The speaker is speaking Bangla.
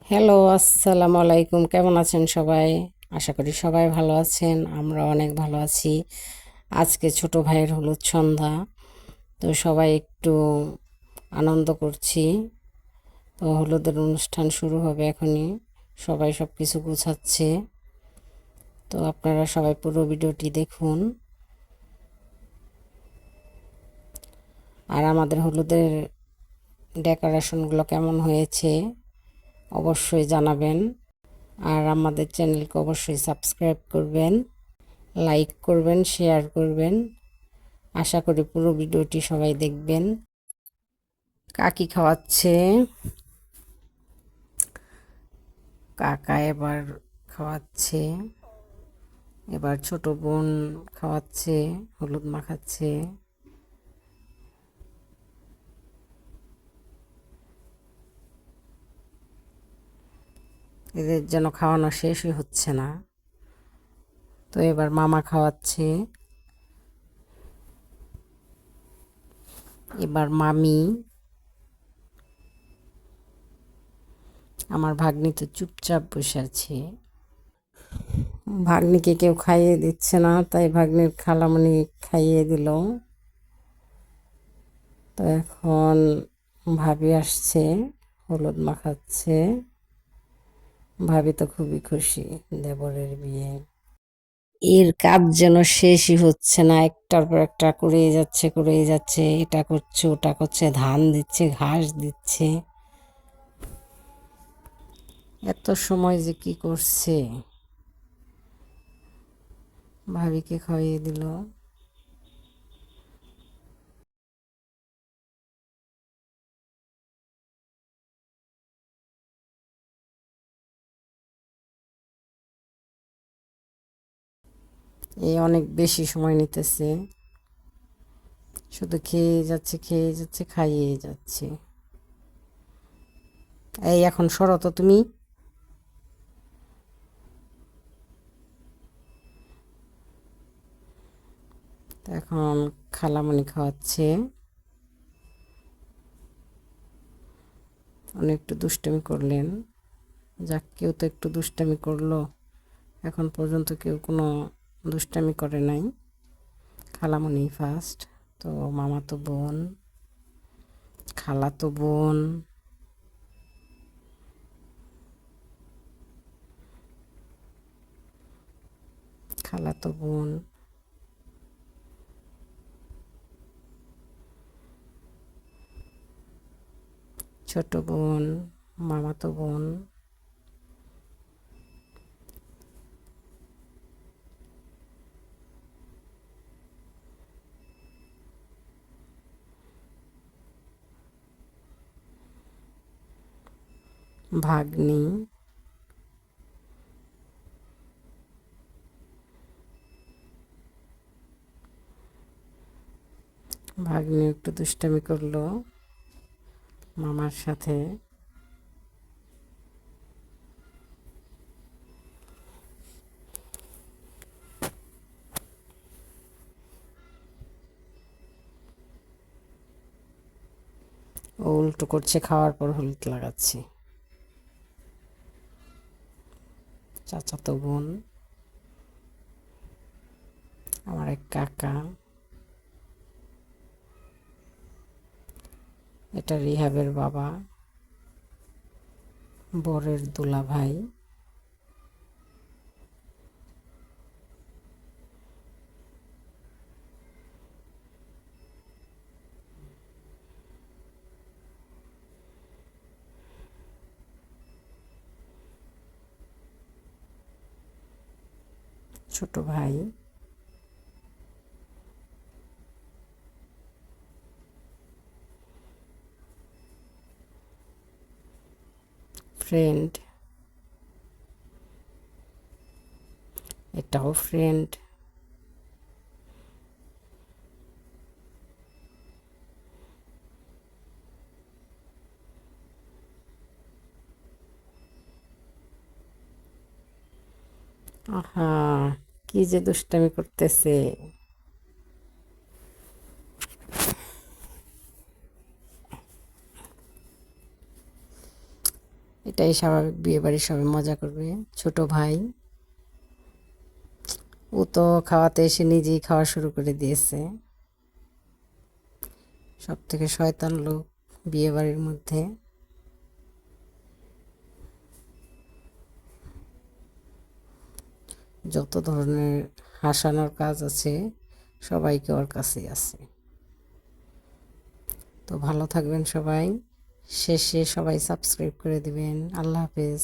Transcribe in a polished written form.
হ্যালো, আসসালামু আলাইকুম। কেমন আছেন সবাই? আশা করি সবাই ভালো আছেন। আমরা অনেক ভালো আছি। আজকে ছোট ভাইয়ের হলুদ সন্ধ্যা, তো সবাই একটু আনন্দ করছি। তো হলুদের অনুষ্ঠান শুরু হবে এখনই। সবাই সব কিছু গুছাচ্ছে। তো আপনারা সবাই পুরো ভিডিওটি দেখুন। আর আমাদের হলুদের ডেকোরেশনগুলো কেমন হয়েছে অবশ্যই জানাবেন। আর আমাদের চ্যানেলকে অবশ্যই সাবস্ক্রাইব করবেন, লাইক করবেন, শেয়ার করবেন। আশা করি পুরো ভিডিওটি সবাই দেখবেন। কাকি খাওয়াচ্ছে, কাকা এবার খাওয়াচ্ছে, এবার ছোট বোন খাওয়াচ্ছে, হলুদ মাখাচ্ছে। এদের যেন খাওয়ানো শেষই হচ্ছে না। তো এবার মামা খাওয়াচ্ছে, এবার মামি। আমার ভাগ্নি তো চুপচাপ বসে আছে। ভাগ্নিকে কেউ খাইয়ে দিচ্ছে না, তাই ভাগ্নির খালামণি খাইয়ে দিল। তো এখন ভাবি আসছে, হলুদ মাখাচ্ছে। ভাবি তো খুবই খুশি দেবরের বিয়ে। এর কাজ যেন শেষই হচ্ছে না, একটার পর একটা করেই যাচ্ছে করেই যাচ্ছে। এটা করছে, ওটা করছে, ধান দিচ্ছে, ঘাস দিচ্ছে। এত সময় যে কি করছে। ভাবিকে খাইয়ে দিল। এই অনেক বেশি সময় নিতেছে, শুধু খেয়ে যাচ্ছে খেয়ে যাচ্ছে খাইয়ে যাচ্ছে। এই এখন সরো তো তুমি। এখন খালামণি খাওয়াচ্ছে। অনেক একটু দুষ্টামি করলেন। যাক, কেউ তো একটু দুষ্টামি করলো। এখন পর্যন্ত কেউ কোনো দুষ্টামি করে নাই। খালামণি ফার্স্ট, তো মামাতো বোন, খালাতো বোন, খালাতো বোন, ছোট বোন, মামাতো বোন, ভাগ্নি, ভাগ্নি একটু দুষ্টামি করলো মামার সাথে। ও উল্টো করছে, খাওয়ার পর হলুদ লাগাচ্ছে। চাচাতো বোন, আমার এক কাকা, এটা রিহাবের বাবা, বরের দুলা ভাই, ছোট ভাই, ফ্রেন্ড, এটাও ফ্রেন্ড। আহা, কি যে দুষ্টামি করতেছে। এটাই স্বাভাবিক, বিয়ে বাড়ির সবাই মজা করবে। ছোট ভাই ও তো খাওয়াতে এসে নিজেই খাওয়া শুরু করে দিয়েছে। সব থেকে শয়তান লোক বিয়ে বাড়ির মধ্যে। যত ধরনের হাসানোর কাজ আছে সবাইকে ওর কাছেই আছে। তো ভালো থাকবেন সবাই। শেষে সবাই সাবস্ক্রাইব করে দিবেন। আল্লাহ হাফেজ।